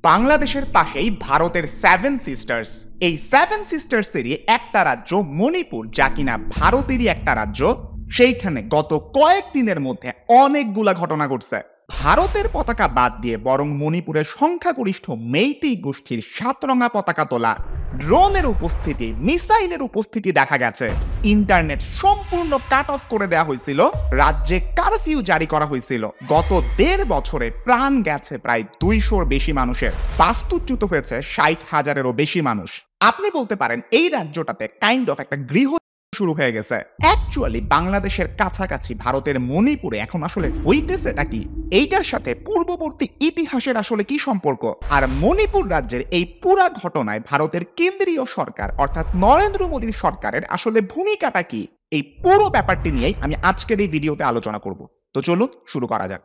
বাংলাদেশের পাশেই ভারতের সেভেন সিস্টার্স। এই সেভেন সিস্টার্সেরই একটা রাজ্য মণিপুর, যা কিনা ভারতেরই একটা রাজ্য। সেইখানে গত কয়েকদিনের মধ্যে অনেকগুলা ঘটনা ঘটছে। ভারতের পতাকা বাদ দিয়ে বরং মণিপুরের সংখ্যাগরিষ্ঠ মেইতেই গোষ্ঠীর সাতরঙা পতাকা তোলা, ড্রোনের উপস্থিতি, মিসাইলের উপস্থিতি দেখা গেছে। ইন্টারনেট সম্পূর্ণ কাট অফ করে দেওয়া হয়েছিল, রাজ্যে কারফিউ জারি করা হয়েছিল। গত 1.5 বছরে প্রাণ গেছে প্রায় 200-র বেশি মানুষের, বাস্তুচ্যুত হয়েছে 60,000-এরও বেশি মানুষ। আপনি বলতে পারেন এই রাজ্যটাতে কাইন্ড অফ একটা গৃহ শুরু হয়ে গেছে। অ্যাকচুয়ালি বাংলাদেশের কাছাকাছি ভারতের মণিপুরে এখন আসলে হইতেছেটা কি, এইটার সাথে পূর্ববর্তী ইতিহাসের আসলে কি সম্পর্ক, আর মণিপুর রাজ্যের এই পুরা ঘটনায় ভারতের কেন্দ্রীয় সরকার অর্থাৎ নরেন্দ্র মোদীর সরকারের আসলে ভূমিকাটা কি, এই পুরো ব্যাপারটি নিয়েই আমি আজকের এই ভিডিওতে আলোচনা করব। তো চলুন শুরু করা যাক।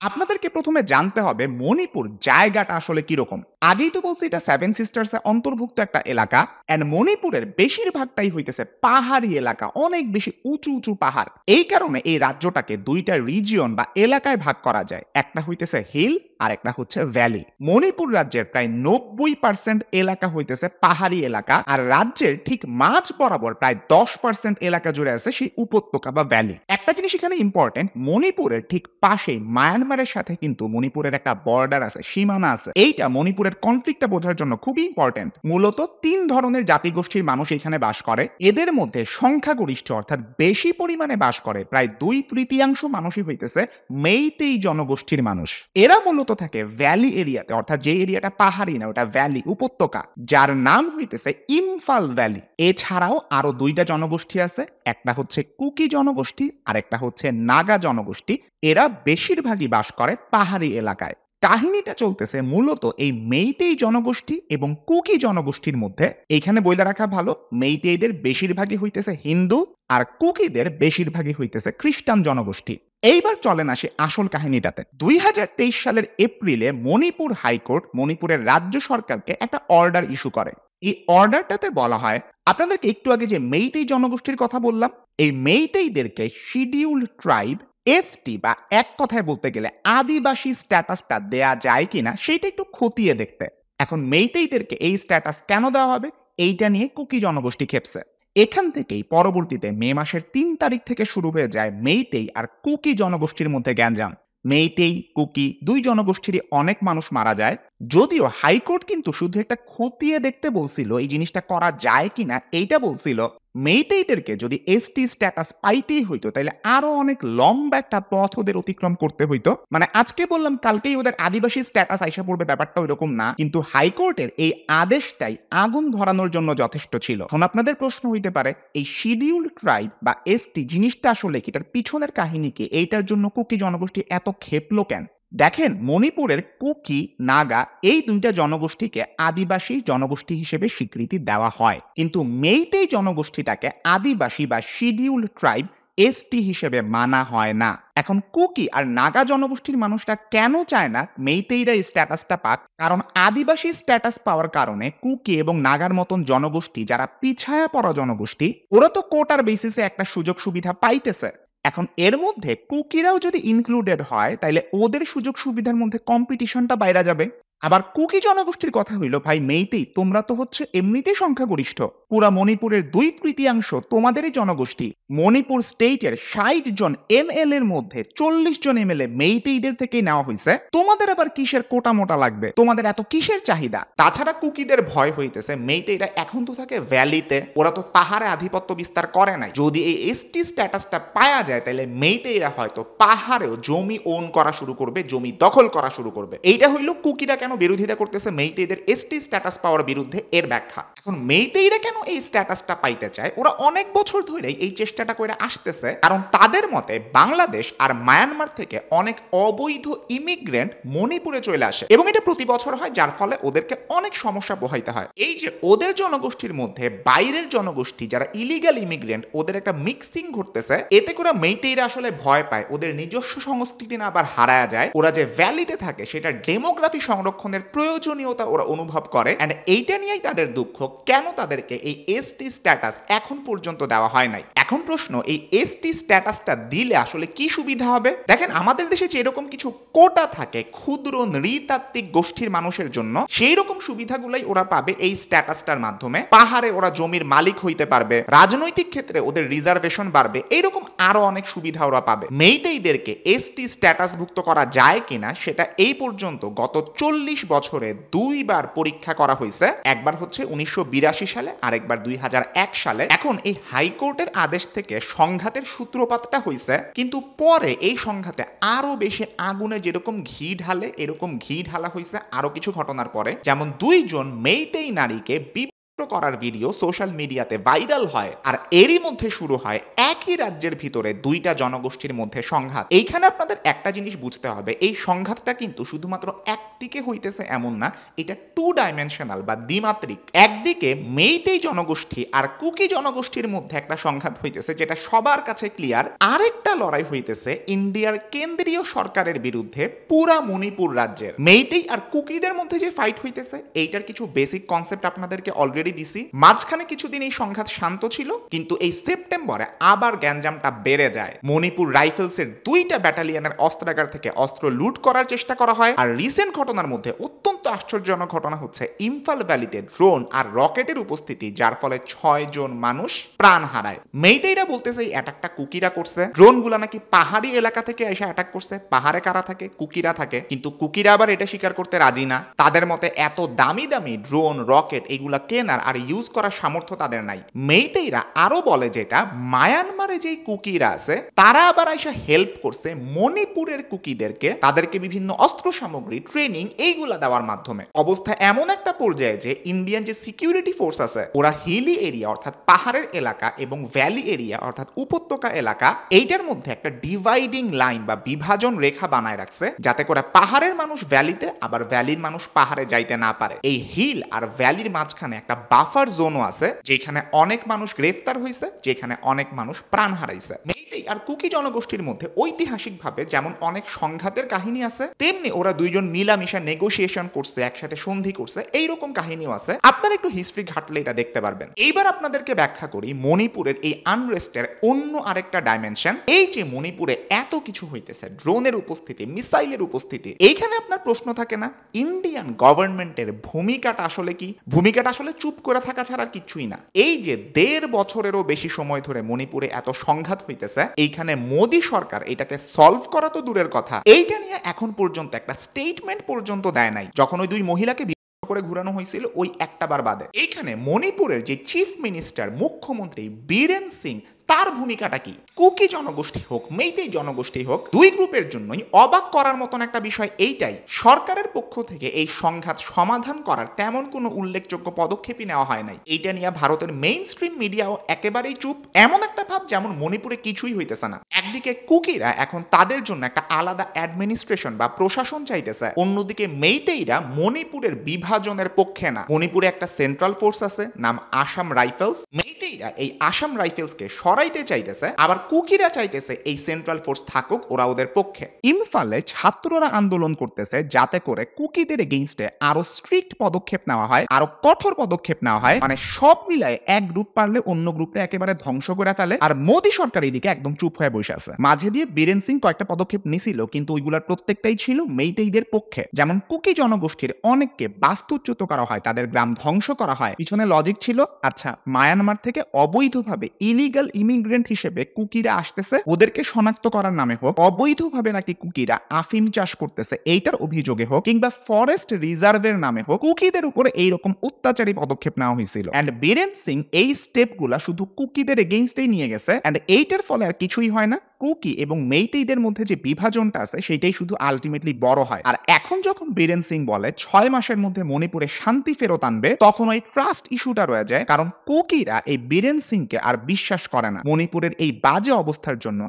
আপনাদেরকে প্রথমে জানতে হবে মণিপুর জায়গাটা আসলে কিরকম। আগেই তো বলছি এটা সেভেন সিস্টার্স এ অন্তর্ভুক্ত একটা এলাকা, এন্ড মণিপুরের বেশিরভাগটাই হইতেছে পাহাড়ি এলাকা, অনেক বেশি উঁচু উঁচু পাহাড়। এই কারণে এই রাজ্যটাকে দুইটা রিজিয়ন বা এলাকায় ভাগ করা যায়, একটা হইতেছে হিল আর একটা হচ্ছে ভ্যালি। মণিপুর রাজ্যের প্রায় 90% এলাকা হইতেছে পাহাড়ি এলাকা, আর রাজ্যের ঠিক মাঝ বরাবর প্রায় 10% এলাকা জুড়ে আছে সেই উপত্যকা বা ভ্যালি। একটা জিনিস এখানে ইম্পর্টেন্ট, মণিপুরের ঠিক পাশেই মায়ানমারের সাথে কিন্তু মণিপুরের একটা বর্ডার আছে, সীমানা আছে। এইটা মণিপুরের কনফ্লিক্টটা বোঝার জন্য খুবই ইম্পর্টেন্ট। মূলত 3 ধরনের জাতিগোষ্ঠীর মানুষ এখানে বাস করে। এদের মধ্যে সংখ্যাগরিষ্ঠ অর্থাৎ বেশি পরিমাণে বাস করে প্রায় 2/3 মানুষই হইতেছে মেইতেই জনগোষ্ঠীর মানুষ। এরা মূলত থাকে ভ্যালি এরিয়াতে, অর্থাৎ যে এরিয়াটা পাহাড়ি না, ওটা ভ্যালি উপত্যকা, যার নাম হইতেছে ইম্ফল ভ্যালি। এছাড়াও আরো 2টা জনগোষ্ঠী আছে, একটা হচ্ছে কুকি জনগোষ্ঠী আর একটা হচ্ছে নাগা জনগোষ্ঠী। এরা বেশিরভাগই বাস করে পাহাড়ি এলাকায়। কাহিনীটা চলতেছে মূলত এই মেইতেই জনগোষ্ঠী এবং কুকি জনগোষ্ঠীর মধ্যে। এইখানে বইলা রাখা ভালো, মেইতেইদের বেশিরভাগই হইতেছে হিন্দু আর কুকিদের বেশিরভাগই হইতেছে খ্রিস্টান জনগোষ্ঠী। এইবার চলেন আসি আসল কাহিনীটাতে। 2023 সালের এপ্রিলে মণিপুর হাইকোর্ট মণিপুরের রাজ্য সরকারকে একটা অর্ডার ইস্যু করে। এই অর্ডারটাতে বলা হয়, আপনাদেরকে একটু আগে যে মেইতেই জনগোষ্ঠীর কথা বললাম, এই মেইতেইদেরকে শিডিউলড ট্রাইব এসটি বা এক কথায় বলতে গেলে আদিবাসী স্ট্যাটাসটা দেয়া যায় কিনা সেইটা একটু খতিয়ে দেখতে। এখন মেইতেইদেরকে এই স্ট্যাটাস কেন দেওয়া হবে, এইটা নিয়ে কুকি জনগোষ্ঠী খেপছে। এখান থেকেই পরবর্তীতে মে মাসের 3 তারিখ থেকে শুরু হয়ে যায় মেইতেই আর কুকি জনগোষ্ঠীর মধ্যে গ্যাঞ্জাম। মেইতেই কুকি 2 জনগোষ্ঠীরই অনেক মানুষ মারা যায়। যদিও হাইকোর্ট কিন্তু শুধু একটা খতিয়ে দেখতে বলছিল, এই জিনিসটা করা যায় কিনা এইটা বলছিল। মেইতেইদেরকে যদি এসটি স্ট্যাটাস পাইতেই হইতো তাহলে আরো অনেক লম্বা একটা পথ ওদের অতিক্রম করতে হইতো। মানে আজকে বললাম কালকেই ওদের আদিবাসী স্ট্যাটাস আইসা পড়বে, ব্যাপারটা ওইরকম না। কিন্তু হাইকোর্টের এই আদেশটাই আগুন ধরানোর জন্য যথেষ্ট ছিল। এখন আপনাদের প্রশ্ন হইতে পারে, এই শিডিউল ট্রাইব বা এসটি জিনিসটা আসলে কি, এটার পিছনের কাহিনী কি, এইটার জন্য কুকি জনগোষ্ঠী এত খেপলো কেন? দেখেন, মণিপুরের কুকি নাগা এই 2টা জনগোষ্ঠীকে আদিবাসী জনগোষ্ঠী হিসেবে স্বীকৃতি দেওয়া হয়, কিন্তু মেইতেই জনগোষ্ঠীটাকে আদিবাসী বা শিডিউল ট্রাইব এসটি হিসেবে মানা হয় না। এখন কুকি আর নাগা জনগোষ্ঠীর মানুষরা কেন চায় না মেইতেইরা এই স্ট্যাটাসটা পাক? কারণ আদিবাসী স্ট্যাটাস পাওয়ার কারণে কুকি এবং নাগার মতন জনগোষ্ঠী, যারা পিছায়া পড়া জনগোষ্ঠী, ওরা তো কোটার বেসিসে একটা সুযোগ সুবিধা পাইতেছে। এখন এর মধ্যে কুকিরাও যদি ইনক্লুডেড হয় তাহলে ওদের সুযোগ সুবিধার মধ্যে কম্পিটিশনটা বাইরে যাবে। আবার কুকি জনগোষ্ঠীর কথা হইল, ভাই মেইতেই তোমরা তো হচ্ছে এমনিতেই সংখ্যাগরিষ্ঠ, পুরা মণিপুরের 2/3 তোমাদেরই জনগোষ্ঠী। মণিপুর স্টেটের 60 জন এমএলএ এর মধ্যে 40 জন এমএলএ মেইতেইদের থেকেই নেওয়া হয়েছে। তোমাদের আবার কিসের কোটা মোটা লাগবে, তোমাদের এত কিসের চাহিদা? তাছাড়া কুকিদের ভয় হইতেছে মেইতেইরা এখন তো থাকে ভ্যালিতে, ওরা তো পাহাড়ে আধিপত্য বিস্তার করে নাই। যদি এই এসটি স্ট্যাটাসটা পাওয়া যায় তাহলে মেইতেইরা হয়তো পাহাড়েও জমি ওন করা শুরু করবে, জমি দখল করা শুরু করবে। এইটা হইল কুকিরা কেন বিরোধিতা করতেছে মেইতেইদের এসটি স্ট্যাটাস পাওয়ার বিরুদ্ধে, এর ব্যাখ্যা। এখন মেইতেইরা কেন এই স্ট্যাটাসটা পাইতে চায়, ওরা অনেক বছর ধরেই এই চেষ্টাটা করে আসতেছে। কারণ তাদের মতে বাংলাদেশ আর মায়ানমার থেকে অনেক অবৈধ ইমিগ্রেন্ট মণিপুরে চলে আসে এবং এটা প্রতি বছর হয়, যার ফলে ওদেরকে অনেক সমস্যা পোহাইতে হয়। এই যে ওদের জনগোষ্ঠীর মধ্যে বাইরের জনগোষ্ঠী যারা ইলিগাল ইমিগ্রেন্ট, ওদের একটা মিক্সিং ঘটতেছে, এতে করে মেইতেইরা আসলে ভয় পায় ওদের নিজস্ব সংস্কৃতি না আবার হারায়া যায়। ওরা যে ভ্যালিতে থাকে সেটা ডেমোগ্রাফি সংরক্ষণের প্রয়োজনীয়তা ওরা অনুভব করে, এন্ড এইটা নিয়েই তাদের দুঃখ, কেন তাদেরকে এই এসটি স্ট্যাটাস এখন পর্যন্ত দেওয়া হয় নাই। এখন প্রশ্ন, এই এসটি স্ট্যাটাসটা দিলে আসলে কি সুবিধা হবে? দেখেন, আমাদের দেশে যেরকম কিছু কোটা থাকে ক্ষুদ্র নৃতাত্ত্বিক গোষ্ঠীর মানুষের জন্য, সেই রকম সুবিধাগুলাই ওরা পাবে এই স্ট্যাটাসটার মাধ্যমে। পাহাড়ে ওরা জমির মালিক হইতে পারবে, রাজনৈতিক ক্ষেত্রে ওদের রিজার্ভেশন বাড়বে, এইরকম আরো অনেক সুবিধা ওরা পাবে। মেইতেইদেরকে এসটি স্ট্যাটাসভুক্ত করা যায় কিনা সেটা এই পর্যন্ত গত 40 বছরে 2 বার পরীক্ষা করা হয়েছে। একবার হচ্ছে 1982 সালে, আরেকবার 2001 সালে। এখন এই হাইকোর্টের আদেশ থেকে সংঘাতের সূত্রপাতটা হয়েছে, কিন্তু পরে এই সংঘাতে আরো বেশি আগুনে যেরকম ঘি ঢালে এরকম ঘি ঢালা হয়েছে আরো কিছু ঘটনার পরে। যেমন 2 জন মেইতেই নারীকে করার ভিডিও সোশ্যাল মিডিয়াতে ভাইরাল হয়, আর এরই মধ্যে শুরু হয় একই রাজ্যের ভিতরে 2টা জনগোষ্ঠীর মধ্যে সংঘাত। এইখানে আপনাদের একটা জিনিস বুঝতে হবে, এই সংঘাতটা কিন্তু শুধুমাত্র একদিকে হইতেছে এমন না, এটা 2 ডাইমেনশনাল বা দ্বিমাত্রিক। একদিকে মেইতেই জনগোষ্ঠী আর কুকি জনগোষ্ঠীর মধ্যে একটা সংঘাত হইতেছে যেটা সবার কাছে ক্লিয়ার। আরেকটা লড়াই হইতেছে ইন্ডিয়ার কেন্দ্রীয় সরকারের বিরুদ্ধে পুরা মণিপুর রাজ্যের। মেইতেই আর কুকিদের মধ্যে যে ফাইট হইতেছে, এইটার কিছু বেসিক কনসেপ্ট আপনাদেরকে অলরেডি দিছি। মাঝখানে কিছুদিন এই সংঘাত শান্ত ছিল, কিন্তু এই সেপ্টেম্বরে আবার গ্যাঞ্জামটা বেড়ে যায়। মণিপুর রাইফেলসের 2টা ব্যাটালিয়নের অস্ত্রাগার থেকে অস্ত্র লুট করার চেষ্টা করা হয়। আর রিসেন্ট ঘটনার মধ্যে অত্যন্ত আশ্চর্যজনক ঘটনা হচ্ছে ইম্ফল ভ্যালিতে ড্রোন আর রকেটের উপস্থিতি, যার ফলে 6 জন মানুষ প্রাণ হারায়। মেইতেইরা বলতেছে এই অ্যাটাকটা কুকিরা করছে। ড্রোনগুলা নাকি পাহাড়ি এলাকা থেকে এসে অ্যাটাক করছে। পাহাড়ে কারা থাকে? কুকিরা থাকে। কিন্তু কুকিরা আবার এটা স্বীকার করতে রাজি না। তাদের মতে এত দামি দামি ড্রোন রকেট এগুলা কেনার আর ইউজ করার সামর্থ্য তাদের নাই। মেইতেইরা আরো বলে যেটা মায়ানমারে যেই কুকিরা আছে তারা আবার এসে হেল্প করছে মণিপুরের কুকিদেরকে, তাদেরকে বিভিন্ন অস্ত্র সামগ্রী ট্রেনিং এইগুলা দেওয়ার মাধ্যমে। অবস্থা এমন একটা পর্যায়ে যে ইন্ডিয়ান যে সিকিউরিটি ফোর্স আছে ওরা হিলি এরিয়া অর্থাৎ পাহাড়ের এলাকা এবং ভ্যালি এরিয়া অর্থাৎ উপত্যকা এলাকা, এইটার মধ্যে একটা ডিভাইডিং লাইন বা বিভাজন রেখা বানায় রাখছে, যাতে করে পাহাড়ের মানুষ ভ্যালিতে আবার ভ্যালির মানুষ পাহাড়ে যাইতে না পারে। এই হিল আর ভ্যালির মাঝখানে একটা বাফার জোনও আছে, যেখানে অনেক মানুষ গ্রেফতার হয়েছে, যেখানে অনেক মানুষ প্রাণ হারাইছে। মেইতেই আর কুকি জনগোষ্ঠীর মধ্যে ঐতিহাসিকভাবে যেমন অনেক সংঘাতের কাহিনী আছে, তেমনি ওরা 2 জন মিলামিশা নেগোসিয়েশন করছে, একসাথে সন্ধি করছে, এইরকম কাহিনীও আছে। আপনারা একটু হিস্ট্রি ঘাটলে এটা দেখতে পারবেন। এইবার আপনাদেরকে ব্যাখ্যা করি মণিপুরের এই আনরেস্টের অন্য আরেকটা ডাইমেনশন। এই যে মণিপুরে এত কিছু হইতেছে, ড্রোনের উপস্থিতি, মিসাইলের উপস্থিতি, এইখানে আপনার প্রশ্ন থাকে না ইন্ডিয়ান গভর্নমেন্টের ভূমিকাটা আসলে কি? ভূমিকাটা আসলে চুপ করে থাকা ছাড়া কিছুই না। এই যে 1.5 বছরেরও বেশি সময় ধরে মণিপুরে এত সংঘাত হইতেছে, এইখানে মোদী সরকার এটাকে সলভ করা তো দূরের কথা, এইটা নিয়ে এখন পর্যন্ত একটা স্টেটমেন্ট পর্যন্ত দেয় নাই। যখন ওই 2 মহিলাকে করে ঘুরানো হয়েছিল ওই একটাবার বাদে। এইখানে মণিপুরের যে চিফ মিনিস্টার মুখ্যমন্ত্রী বীরেন সিং, তার ভূমিকাটা কি? কুকি জনগোষ্ঠী হোক মেইতেই জনগোষ্ঠী হোক, 2 গ্রুপের জন্যই অবাক করার মতন একটা বিষয় এইটাই, সরকারের পক্ষ থেকে এই সংঘাত সমাধান করার তেমন কোনো উল্লেখযোগ্য পদক্ষেপই নেওয়া হয় নাই। এইটা নিয়ে ভারতের মেইন স্ট্রিম মিডিয়াও একেবারেই চুপ। এমন একটা ভাব যেমন মণিপুরে কিছুই হইতেছে না। একদিকে কুকিরা এখন তাদের জন্য একটা আলাদা অ্যাডমিনিস্ট্রেশন বা প্রশাসন চাইতেছে, অন্যদিকে মেইতেইরা মণিপুরের বিভাজনের পক্ষে না। মণিপুরে একটা সেন্ট্রাল ফোর্স আছে, নাম আসাম রাইফেলস। মেইতেইরা এই আসাম রাইফেলসকে সরাইতে চাইতেছে, আবার কুকিরা চাইতেছে এই সেন্ট্রাল ফোর্স থাকুক, ওরা ওদের পক্ষে। ইম্ফলে ছাত্ররা আন্দোলন করতেছে যাতে করে কুকিদের এগেইনস্টে আরো স্ট্রিক্ট পদক্ষেপ নেওয়া হয়, আরো কঠোর পদক্ষেপ নেওয়া হয়। মানে সব মিলায় এক গ্রুপ পারলে অন্য গ্রুপে একেবারে ধ্বংস করে ফেলে। আর মোদী সরকার এইদিকে একদম চুপ হয়ে বসে আছে। মাঝে দিয়ে বীরেন সিং কয়েকটা পদক্ষেপ নিছিল, কিন্তু ওইগুলোর প্রত্যেকটাই ছিল মেইতেইদের পক্ষে। যেমন কুকি জনগোষ্ঠীর অনেককে বাস্তুচ্যুত করা হয়, তাদের গ্রাম ধ্বংস করা হয়। পিছনে লজিক ছিল, আচ্ছা মায়ানমার থেকে অবৈধভাবে ইলিগাল ইমিগ্রেন্ট হিসেবে কুকিরা আসতেছে, ওদেরকে শনাক্ত করার নামে হোক, অবৈধভাবে নাকি কুকিরা আফিম চাষ করতেছে এইটার অভিযোগে হোক, কিংবা ফরেস্ট রিজার্ভের নামে হোক, কুকিদের উপরে এইরকম অত্যাচারী পদক্ষেপ নেওয়া হয়েছিল। এন্ড বীরেন সিং এই স্টেপগুলা শুধু কুকিদের এগেইনস্টেই নিয়ে গেছে, এন্ড এইটার ফলে আর কিছুই হয় না। কুকি এবং মেইতেইদের মধ্যে যে বিভাজনটা আছে সেটাই শুধু আলটিমেটলি বড় হয়। আর এখন যখন বীরেন সিং বলে 6 মাসের মধ্যে মণিপুরে শান্তি ফেরত আনবে, তখন ওই ট্রাস্ট ইস্যুটা রয়ে যায়, কারণ কুকিরা এই বীরেন সিংকে আর বিশ্বাস করে না। মণিপুরের এই বাজে অবস্থার জন্য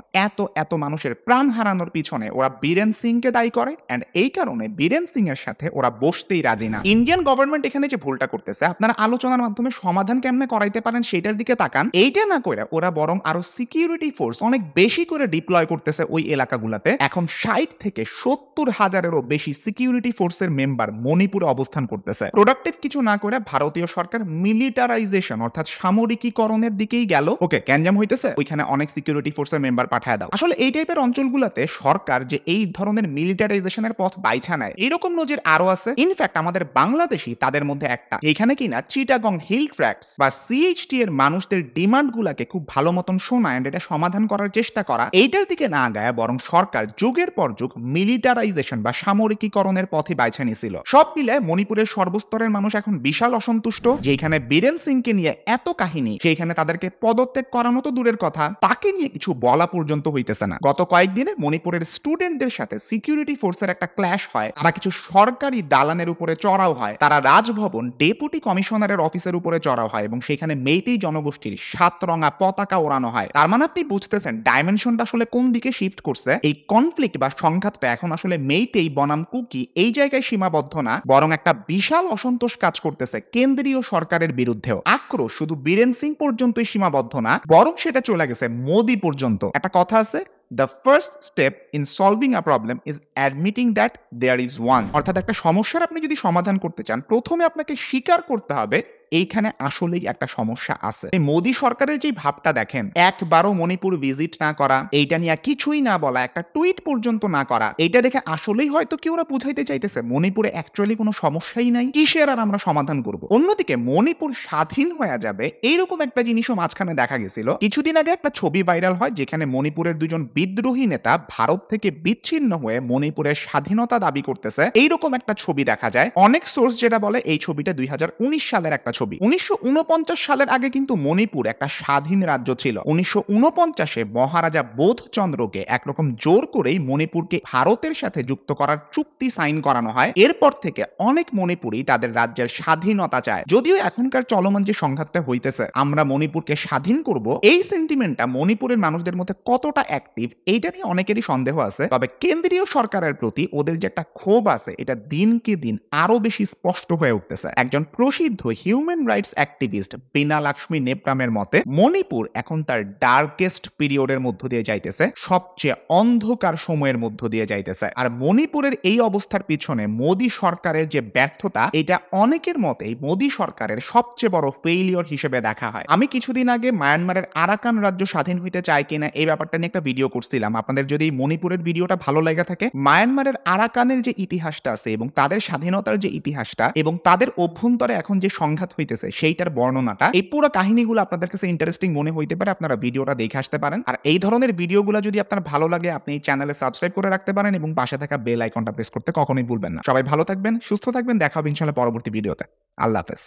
এত মানুষের প্রাণ হারানোর পিছনে ওরা বীরেন সিংকে দায়ী করে, এন্ড এই কারণে বীরেন সিং এর সাথে ওরা বসতেই রাজি না। ইন্ডিয়ান গভর্নমেন্ট এখানে যে ভুলটা করতেছে, আপনারা আলোচনার মাধ্যমে সমাধান কেমনে করাইতে পারেন সেটার দিকে তাকান। এইটা না করে ওরা বরং আরো সিকিউরিটি ফোর্স অনেক বেশি করে করে ডিপ্লয় করতেছে ওই এলাকাগুলোতে। এখন 60 থেকে 70,000-এরও বেশি সিকিউরিটি ফোর্সের মেম্বার মণিপুরে অবস্থান করতেছে। প্রোডাক্টিভ কিছু না করে ভারতীয় সরকার মিলিটারাইজেশন অর্থাৎ সামরিকীকরণের দিকেই গেল। ওকে, গ্যাঞ্জাম হইতেছে, ওইখানে অনেক সিকিউরিটি ফোর্সের মেম্বার পাঠায় দাও। আসলে এই টাইপের অঞ্চলগুলোতে সরকার যে এই ধরনের মিলিটারাইজেশনের পথ বাইছা নেয়, এরকম নজির আরো আছে। ইনফ্যাক্ট আমাদের বাংলাদেশই তাদের মধ্যে একটা। এখানে কিনা চিটাগং হিল ট্র্যাক্স বা সিএইচটি এর মানুষদের ডিমান্ড গুলাকে খুব ভালো মতন শোনা এন্ড এটা সমাধান করার চেষ্টা করা, এইটার দিকে না গায় বরং সরকার যুগের পর যুগ মিলিটারাইজেশন বা সামরিকীকরণের পথে বাইছা নিছিল। সব মিলে মণিপুরের সর্বস্তরের মানুষ এখন বিশাল অসন্তুষ্ট। যেখানে বীরেন সিংকে নিয়ে এত কাহিনী, সেইখানে তাদেরকে পদত্যাগ করানো তো দূরের কথা, তাকে নিয়ে কিছু বলা পর্যন্ত হইতেছে না। গত কয়েকদিনে মণিপুরের স্টুডেন্টদের সাথে সিকিউরিটি ফোর্সের একটা ক্ল্যাশ হয়। তারা কিছু সরকারি দালানের উপরে চড়াও হয়, তারা রাজভবন ডেপুটি কমিশনারের অফিসের উপরে চড়াও হয় এবং সেখানে মেইতেই জনগোষ্ঠীর 7 রঙা পতাকা ওড়ানো হয়। তার মানে আপনি বুঝতেছেন ডাইমেনশনটা আসলে কোন দিকে শিফট করছে। এই কনফ্লিক্ট বা সংঘাতটা এখন আসলে মেইতেই বনাম কুকি এই জায়গায় সীমাবদ্ধ না, বরং একটা বিশাল অসন্তোষ কাজ করতেছে কেন্দ্রীয় সরকারের বিরুদ্ধেও। আক্রোশ শুধু বীরেন সিং পর্যন্তই সীমাবদ্ধ না, বরং সেটা চলে গেছে মোদি পর্যন্ত। একটা কথা আছে, the first step in solving a problem is admitting that there is one। অর্থাৎ একটা সমস্যার আপনি যদি সমাধান করতে চান, প্রথমে আপনাকে স্বীকার করতে হবে এইখানে আসলেই একটা সমস্যা আছে। এই মোদি সরকারের যে ভাবটা দেখেন, একবারও মণিপুর ভিজিট না করা, এইটা নিয়ে কিছুই না বলা, একটা টুইট পর্যন্ত না করা, এইটা দেখে আসলেই হয়তো কি ওরা বুঝাইতে চাইতেছে মণিপুরে অ্যাকচুয়ালি কোনো সমস্যাই নাই, কিসের আর আমরা সমাধান করব। অন্যদিকে মণিপুর স্বাধীন হয়ে যাবে এইরকম একটা জিনিসও মাঝখানে দেখা গেছিল। কিছুদিন আগে একটা ছবি ভাইরাল হয় যেখানে মণিপুরের দুজন বিদ্রোহী নেতা ভারত থেকে বিচ্ছিন্ন হয়ে মণিপুরের স্বাধীনতা দাবি করতেছে, এইরকম একটা ছবি দেখা যায়। অনেক সোর্স যেটা বলে এই ছবিটা 2019 সালের একটা ছবি। 1949 সালের আগে কিন্তু মণিপুর একটা স্বাধীন রাজ্য ছিল। 1949-এ মহারাজা বোধচন্দ্রকে একরকম জোর করেই মণিপুরকে ভারতের সাথে যুক্ত করার চুক্তি সাইন করানো হয়। এরপর থেকে অনেক মণিপুরি তাদের রাজ্যের স্বাধীনতা চায়। যদিও এখনকার চলমান যে সংঘাতটা হইতেছে, আমরা মণিপুরকে স্বাধীন করব, এই সেন্টিমেন্টটা মণিপুরের মানুষদের মধ্যে কতটা অ্যাক্টিভ এইটা নিয়ে অনেকেরই সন্দেহ আছে। তবে কেন্দ্রীয় সরকারের প্রতি ওদের যে একটা ক্ষোভ আছে, এটা দিনকে দিন আরো বেশি স্পষ্ট হয়ে উঠতেছে। একজন প্রসিদ্ধ হিউম্যান রাইটস অ্যাক্টিভিস্ট বীণা লক্ষ্মী নেপ্রামের মতে মণিপুর এখন তার ডার্কেস্ট পিরিয়ডের মধ্য দিয়ে যাইতেছে, সবচেয়ে অন্ধকার সময়ের মধ্য দিয়ে যাইতেছে। আর মণিপুরের এই অবস্থার পিছনে মোদি সরকারের যে ব্যর্থতা, এটা অনেকের মতেই মোদি সরকারের সবচেয়ে বড় ফেইলিওর হিসেবে দেখা হয়। আমি কিছুদিন আগে মায়ানমারের আরাকান রাজ্য স্বাধীন হইতে চায় কিনা এই ব্যাপারটা নিয়ে একটা ভিডিও করছিলাম। আপনাদের যদি মণিপুরের ভিডিওটা ভালো লেগে থাকে, মায়ানমারের আরাকানের যে ইতিহাসটা আছে এবং তাদের স্বাধীনতার যে ইতিহাসটা এবং তাদের অভ্যন্তরে এখন যে সংঘাত হইতেছে সেইটার বর্ণনাটা, এই পুরো কাহিনীগুলো আপনাদের কাছে ইন্টারেস্টিং মনে হইতে পারে, আপনারা ভিডিওটা দেখে আসতে পারেন। আর এই ধরনের ভিডিওগুলো যদি আপনার ভালো লাগে, আপনি এই চ্যানেলে সাবস্ক্রাইব করে রাখতে পারেন এবং পাশে থাকা বেল আইকনটা প্রেস করতে কখনোই ভুলবেন না। সবাই ভালো থাকবেন, সুস্থ থাকবেন, দেখা হবে ইনশাআল্লাহ পরবর্তী ভিডিওতে। আল্লাহ হাফেজ।